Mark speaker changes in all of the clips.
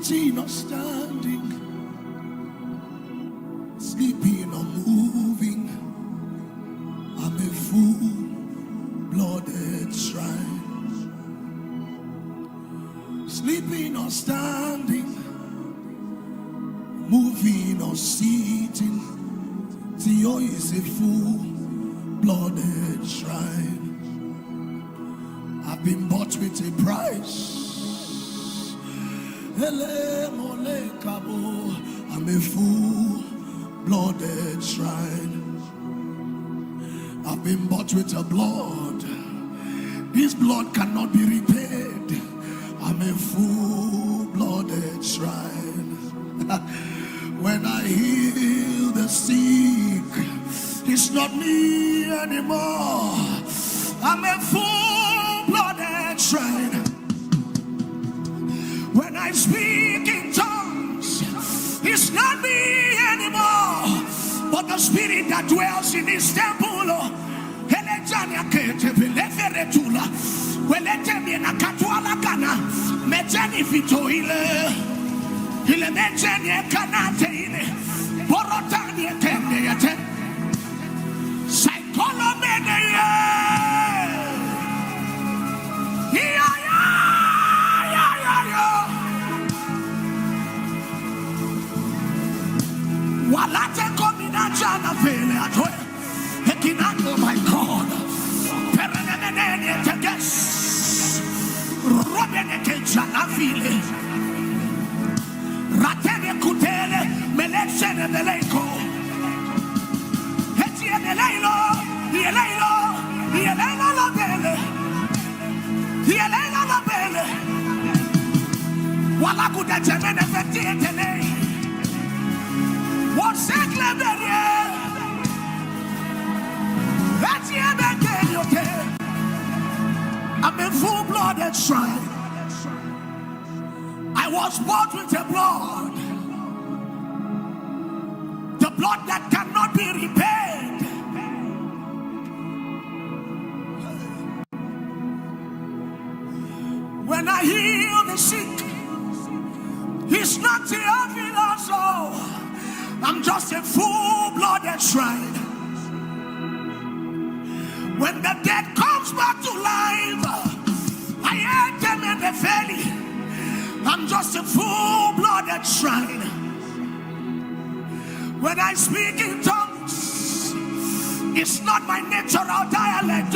Speaker 1: sitting or standing, sleeping or moving, I'm a full-blooded shrine. Sleeping or standing, moving or sitting, Theo is a full-blooded shrine. I've been bought with a price. I'm a full-blooded shrine. I've been bought with a blood. This blood cannot be repaid. I'm a full-blooded shrine. When I heal the sick, it's not me anymore. I'm a full-blooded shrine. When I speak in tongues, it's not me anymore, but the spirit that dwells in this temple. Oh my God. I'm a full-blooded shrine. I was bought with a blood, the blood that cannot be repaid. When I heal the sick, it's not Theophilus, I'm just a full-blooded shrine. When the dead comes back to life, I ate them in the valley. I'm just a full-blooded shrine. When I speak in tongues, it's not my natural dialect.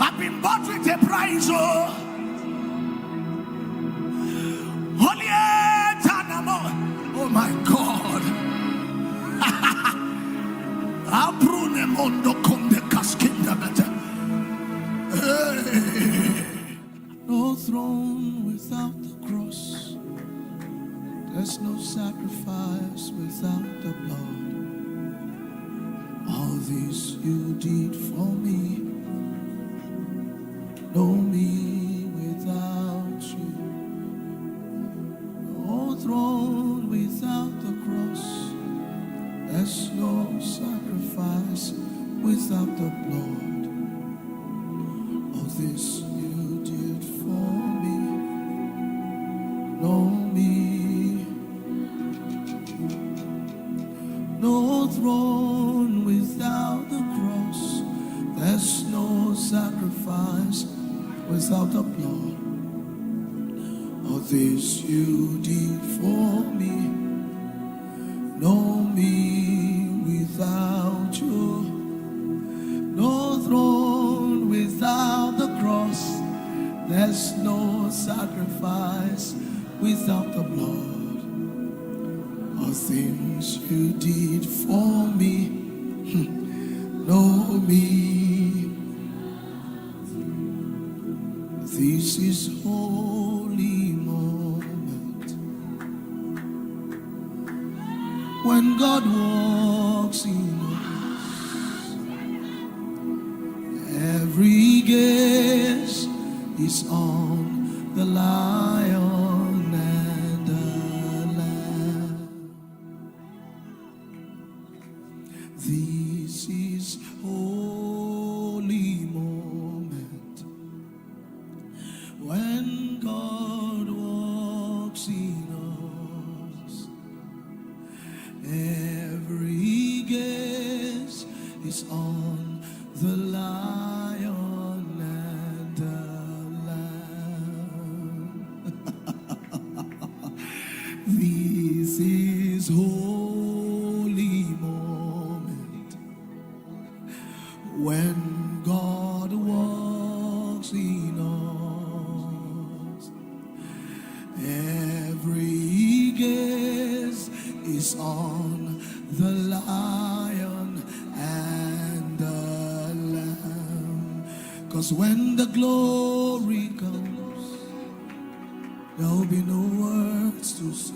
Speaker 1: I've been bought with a price. Oh my God. No throne without the cross. There's no sacrifice without the blood. All this you did for me. No me without you. No throne without the cross. There's no sacrifice without the blood. All this you did for me. No me. No throne without the cross. There's no sacrifice without the blood. All this you did for me. No me without you. No throne without the cross. There's no sacrifice without the blood. All things you did for me. No me. This is holy moment when God walks in us. Every gaze is on the Lion and the Lamb. This is holy moment when God walks in this holy moment when God walks in us. Every gaze is on the Lion and the Lamb. 'Cause when the glory comes, there'll be no words to say.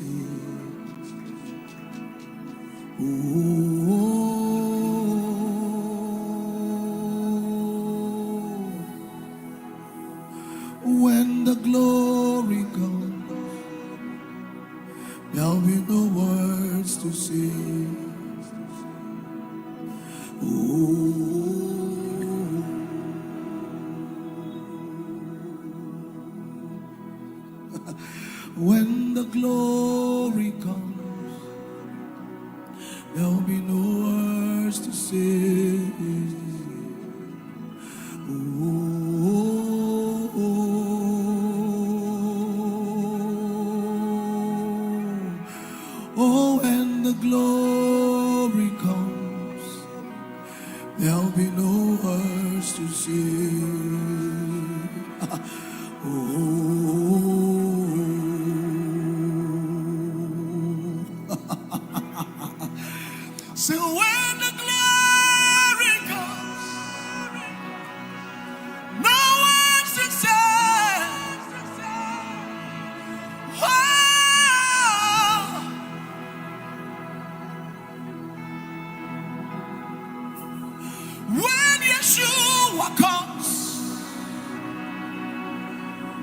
Speaker 1: When the glory comes, there'll be no words to say. When the glory comes, there'll be no words to say. Oh, when the glory comes, there'll be no words to say. So when the glory comes, no words to say. Oh, when Yeshua comes,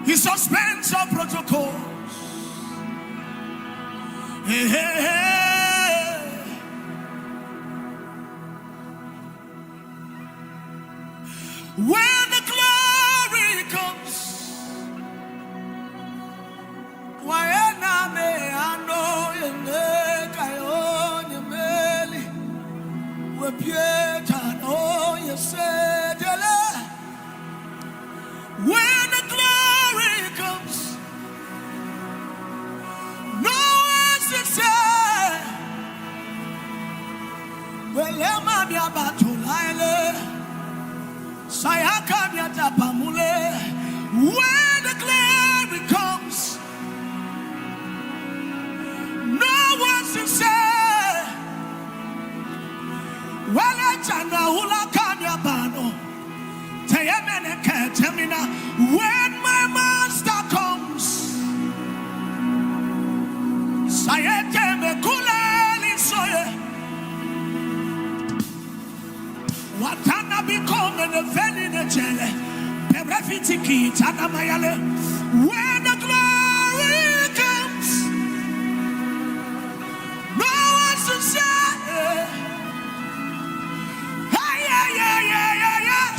Speaker 1: he suspends our protocols. Hey, hey, hey. When the glory comes, why not me? I know you make I own your belly. We Pieta know you said when the glory comes, no one's to say. Well, let me be about to lie. When the glory comes, no one's to say. Well, I tell me now, when my master comes, Watana become the Velinagele, Perefitiki, Tanamayale. When the glory comes, no one's to say. Yeah.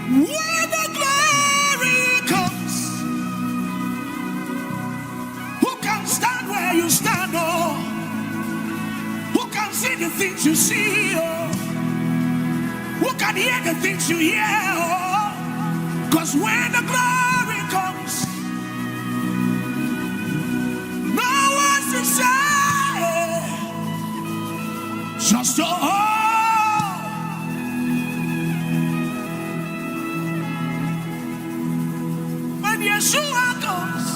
Speaker 1: When the glory comes, who can stand where you stand? Oh, see the things you see, oh. Who can hear the things you hear, oh. 'Cause when the glory comes, no one's to say. Just when Yeshua comes,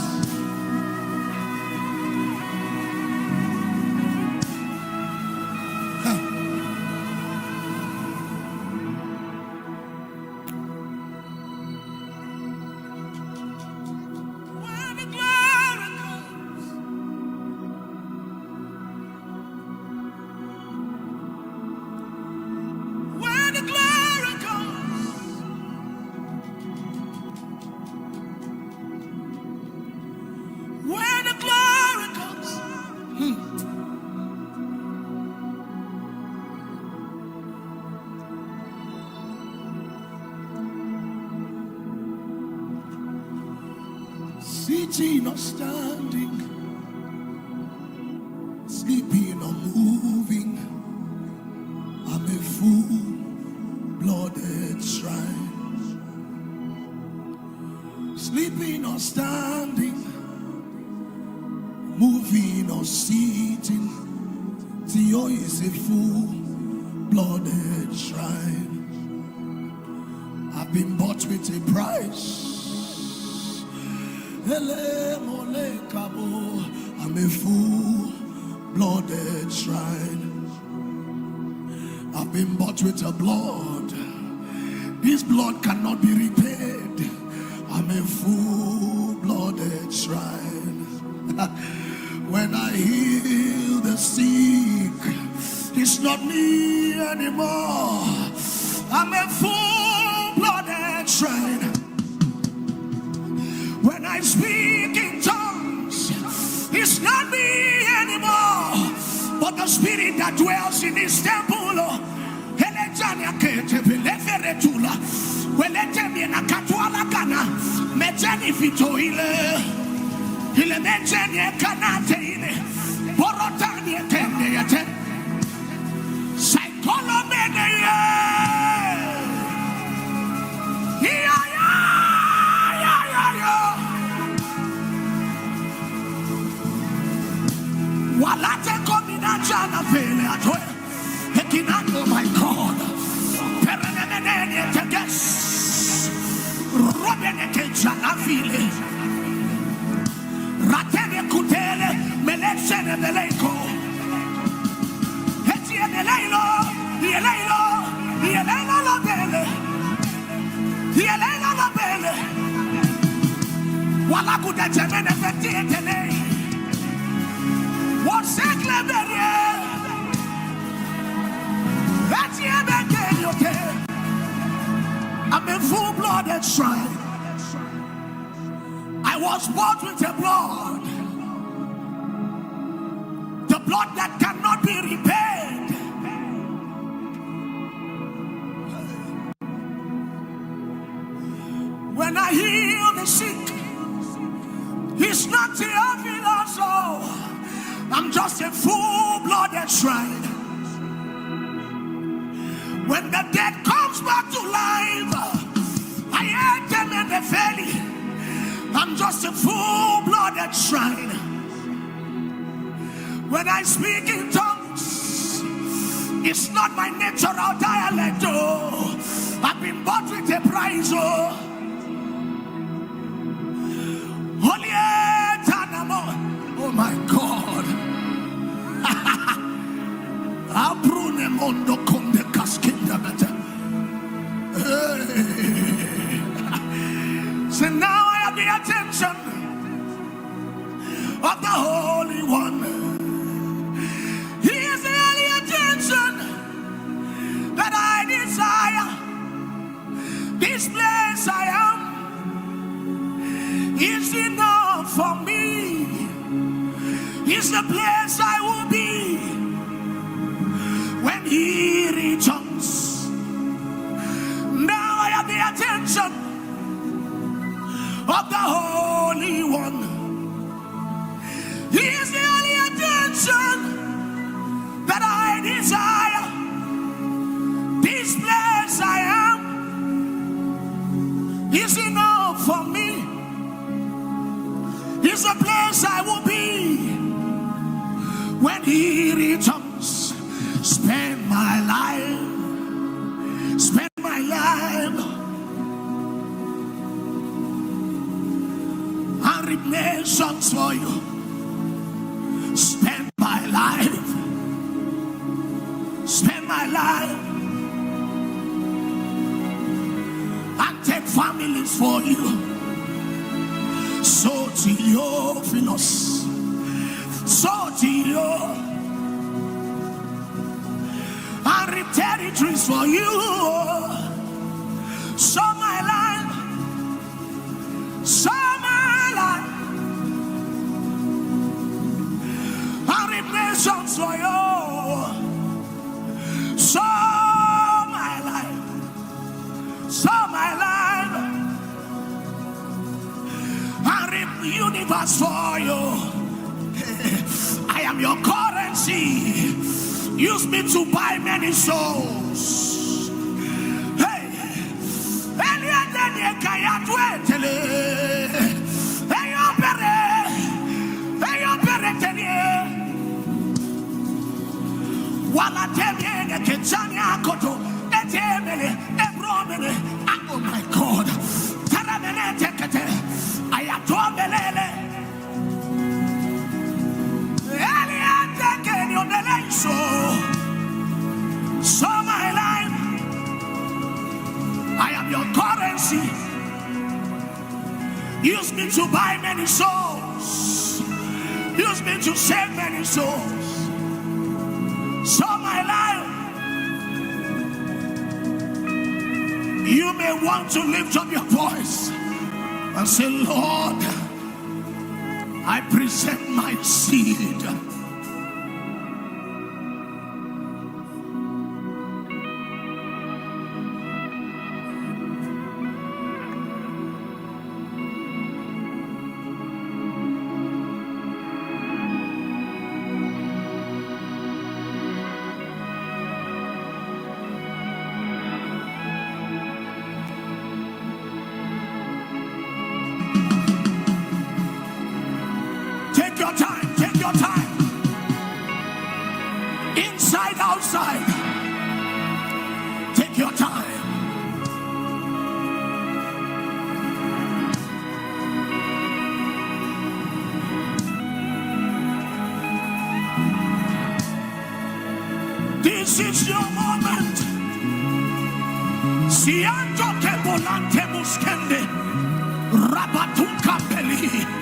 Speaker 1: sitting or standing, sleeping or moving, I'm a full-blooded shrine. sleeping or standing, moving or sitting, Theo is a full-blooded shrine. I've been bought with a price. I'm a full-blooded shrine. I've been bought with a blood. This blood cannot be repaid. I'm a full-blooded shrine. When I heal the sick, it's not me anymore. I'm a full-blooded shrine. When I speak in tongues, it's not me anymore, but the spirit that dwells in this temple. Oh my God. I'm a full-blooded shrine. I was bought with a blood, the blood that cannot be repaid. When I heal the sick, it's not Theophilus, I'm just a full-blooded shrine. When the dead comes back to life, I ate them in the valley. I'm just a full-blooded shrine. When I speak in tongues, it's not my natural dialect. I've been bought with a price. Oh my God. So now I have the attention of the Holy One. He is the only attention that I desire. This place I am is enough for me. It's the place I will be when He returns. Now I have the attention of the Holy One. He is the only attention that I desire. This place I am is enough for me. It's the place I will be when He returns. Spend my life and reap nations for you. Spend my life and take families for you. So Theophilus, so Theo, and reap territories for you. So my life, and reap nations for you. So my life, and reap the universe for you. I am your currency. Use me to buy many souls. Hey, Oh my God. So my life, I am your currency. Use me to buy many souls. Use me to save many souls. So my life, you may want to lift up your voice and say, Lord, I present my seed. Take your time, take your time. Inside, outside. Take your time. This is your moment. Sianto ke volante muskende. Rabatuka peli.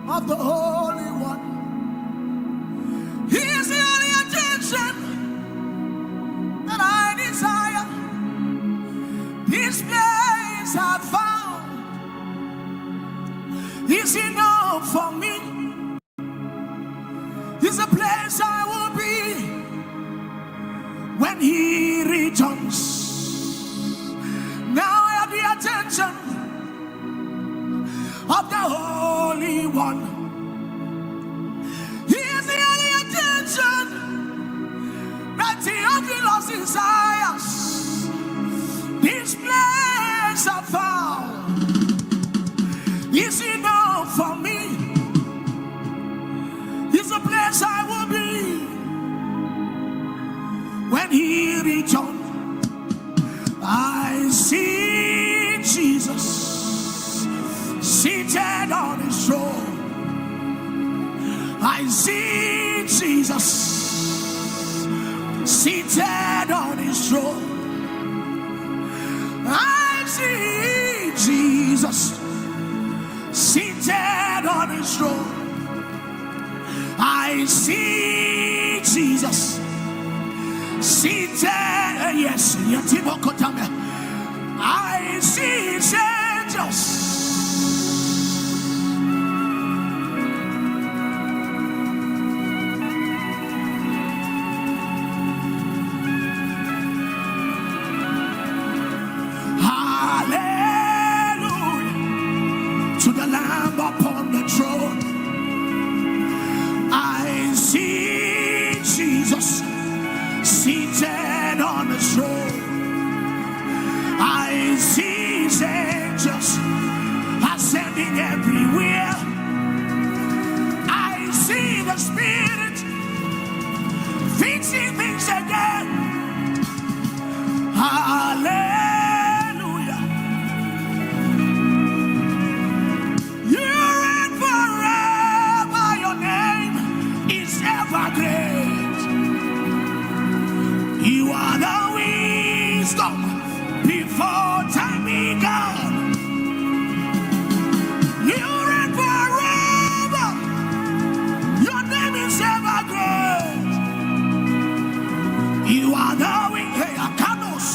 Speaker 1: Of the Holy One. He is the only attention that I desire. This place I found is enough for me. It's a place I will be when He returns. Now I have the attention of the Holy One. He is the only attention that Theophilus desires. This place I found is enough for me. It's a place I will be when He returns. I see Jesus seated on His throne. I see Jesus seated on His throne. I see Jesus seated on His throne. I see Jesus seated, yes, I see His angels. To the Lamb upon the throne, I see things again. Hallelujah. You reign forever. Your name is ever great. You are the wisdom before time began. You reign forever. Your name is ever great. You are the wing, hey, Akanos.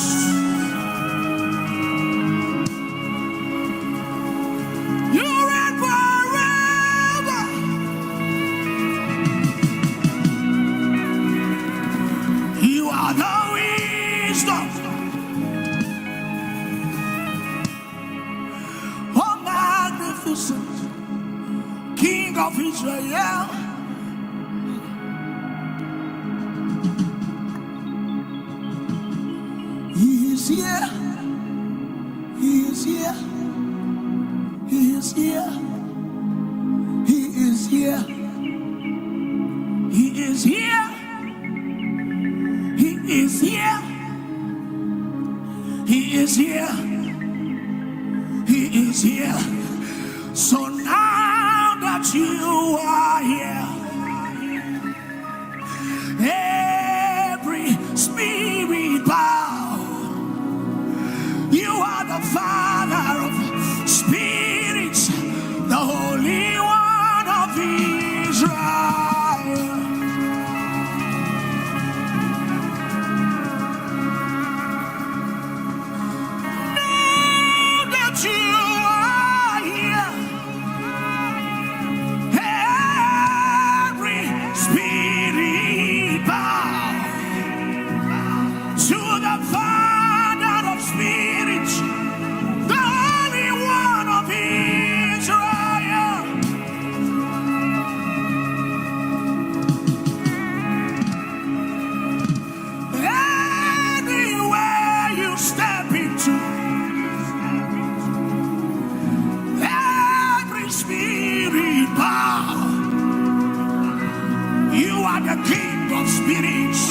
Speaker 1: You reign forever. You are the wisdom. Oh, magnificent King of Israel. He is here. He is here. He is here. He is here. He is here. He is here. He is here. He is here. So now that you are here, every spirit bow. You are the Father of spirits, the Holy One of Israel. Know that you are here. Every spirit bow to the Father of spirits, the Holy One of Israel. Anywhere you step into, every spirit bow. You are the King of spirits,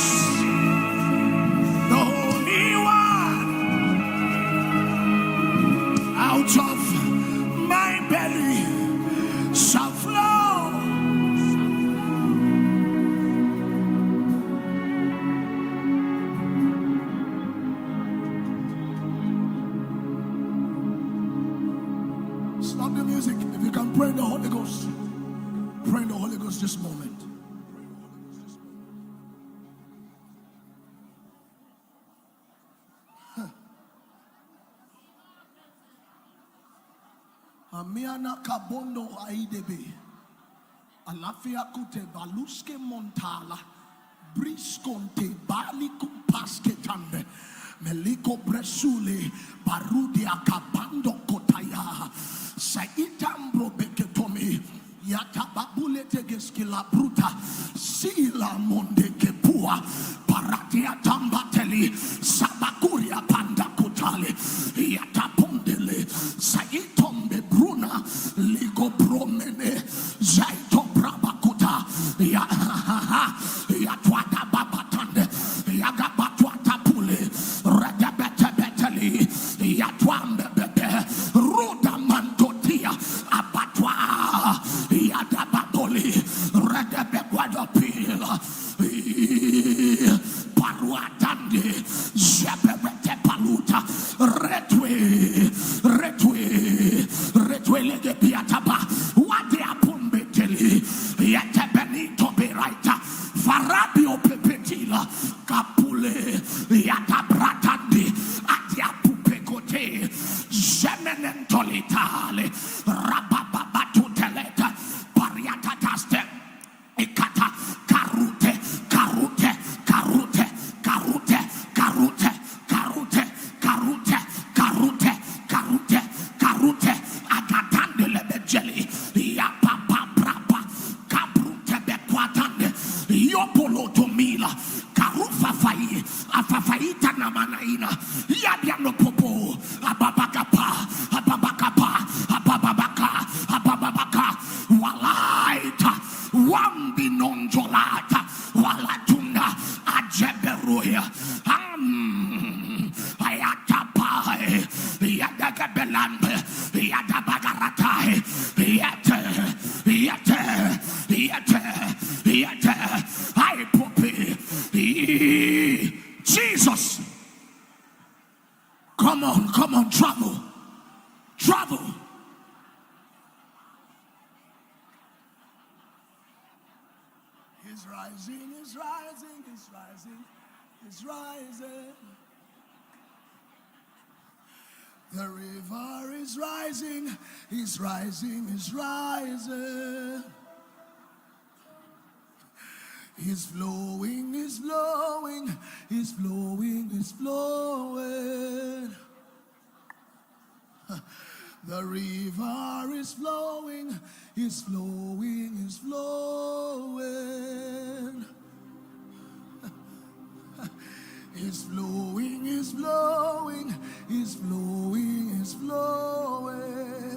Speaker 1: the Holy One. Out of my belly shall flow. Stop the music. If you can pray in the Holy Ghost, pray in the Holy Ghost this moment. Amiana kabondo aidebe. Alafia kute baluske montala. Brisconte bali kumpaske tande. Meliko bresule barudia kabando kotaya. Saitambro beketomi. Yatababule tegeskila bruta. Sila monde kepua. Paratia tambateli. Sabakuria panda kotale. Yatapondele. Saitombe bruna. Ligo promene. Zaito brabakuta. Yatwada babatande. Yagabatwata pule. Redabete beteli. Yatwambe bebe. Ruda mantotia. Abatwa. Yadababoli. Redebe guadopila. Paruatande. Jebebete paluta. Retwe lege piataba. Wade apumbe teli. Yete benito beraita. Farabio pepetila. Kapule. Yatabratande. Atia pupekote. Jemenentolitale. Rabababatu teleta. Pariatataste. Ekata. Karute. Karute. Karute. Karute. Karute. Karute. Karute. Karute. Karute. Karute. Agatande lebejeli. Yapapa brapa. Kabrute bekwatande. Yopolo tomila. Karufa fai. Afafaita na manaina. Yabiano popo. Ababakapa. Ababakapa. Abababaka. Abababaka. Walaita. Wambi nonjolata. Walatunda. Ruya. Ayatapai. Yadagabelambe. Yadabagaratai. Yate. I puppy. Jesus. Come on, trouble. He's rising. The river is rising. He's rising. He's flowing. The river is flowing. He's flowing. He's flowing. The river is flowing. He's flowing. He's rising.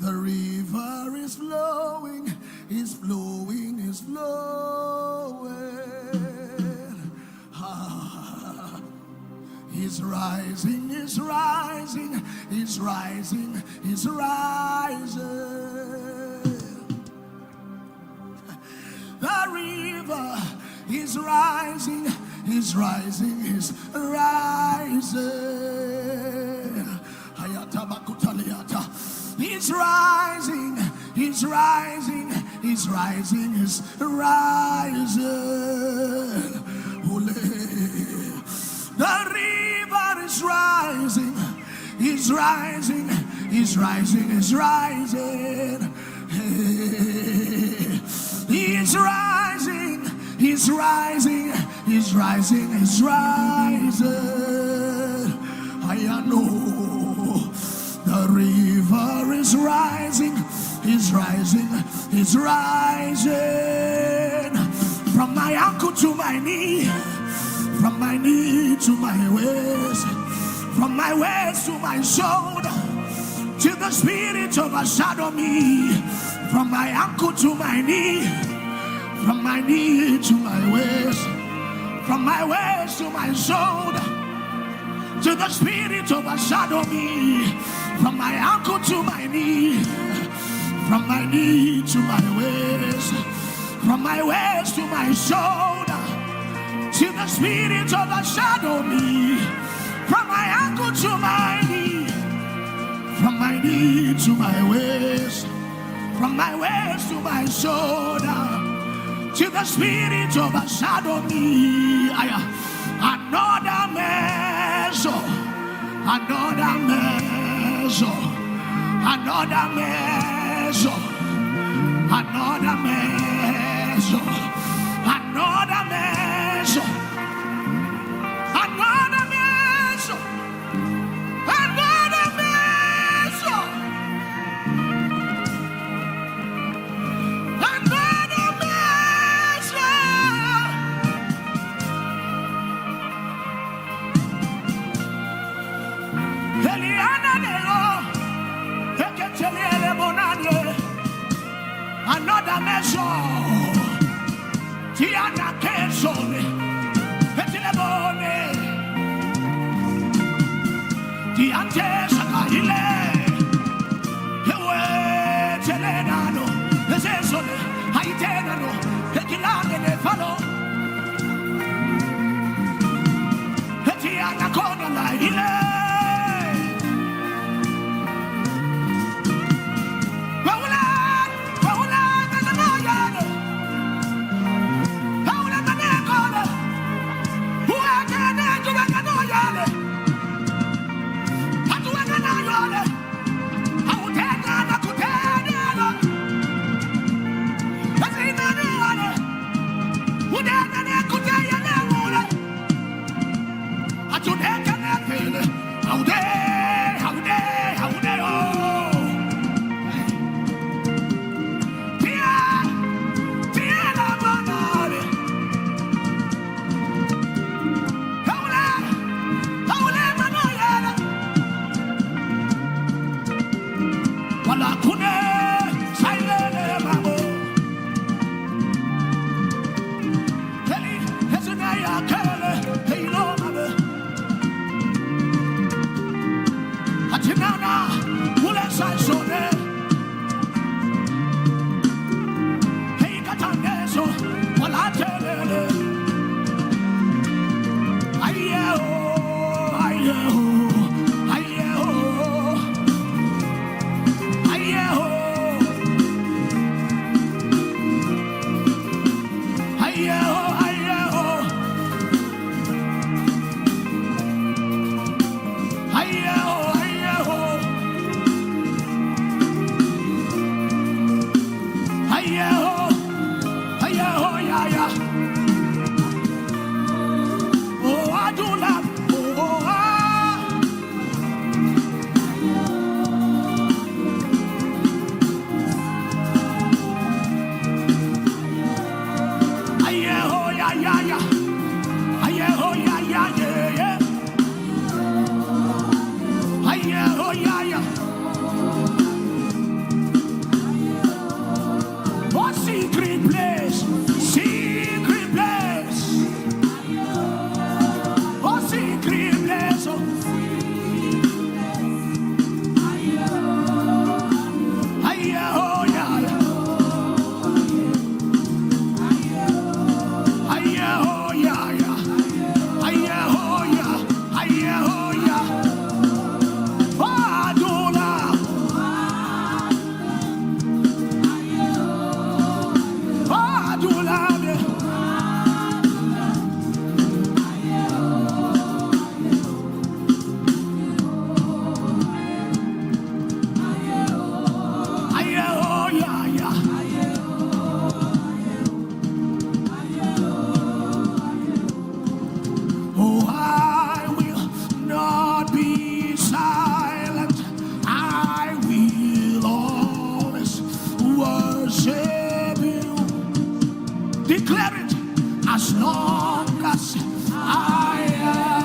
Speaker 1: The river is rising. He's rising. Ole. The river is rising. He's rising. He's rising. He's rising. He's rising. He's rising. He's rising. He's rising. I know the river is rising. He's rising. He's rising. From my ankle to my knee. From my knee to my waist. From my waist to my shoulder. Till the Spirit overshadow me. From my ankle to my knee. From my knee to my waist. From my waist to my shoulder. Till the Spirit overshadow me. From my ankle to my knee. From my knee to my waist. From my waist to my shoulder. Till the Spirit overshadow me. From my ankle to my knee. From my knee to my waist. From my waist to my shoulder. Till the Spirit overshadow me. Another measure. Another measure. Another measure. Another measure. Another measure. Another measure. Another measure. Another measure. Eliana Nero. Eketele Bonane. Another measure. Tiana Kesole. Etilebone. Tiante Sakahile. Ewe Telenano. Ezesole. Haitenano. Ekilane Nefalo. Etiana Kona Lahile. Oh, I do love. Oh, yeah, oh, yeah, yeah, yeah. Yeah, oh, yeah, yeah, yeah, yeah. Yeah, oh, yeah, yeah. What secret place? Secret place. What secret place? Oh, yeah, oh, yeah, yeah. Yeah, oh, yeah, yeah. Yeah, oh, yeah. Yeah, oh, yeah. Oh, do love. Oh, do love you. Yeah, oh, yeah, yeah. Oh, I will not be silent. I will always worship you. Declare it as long as I am.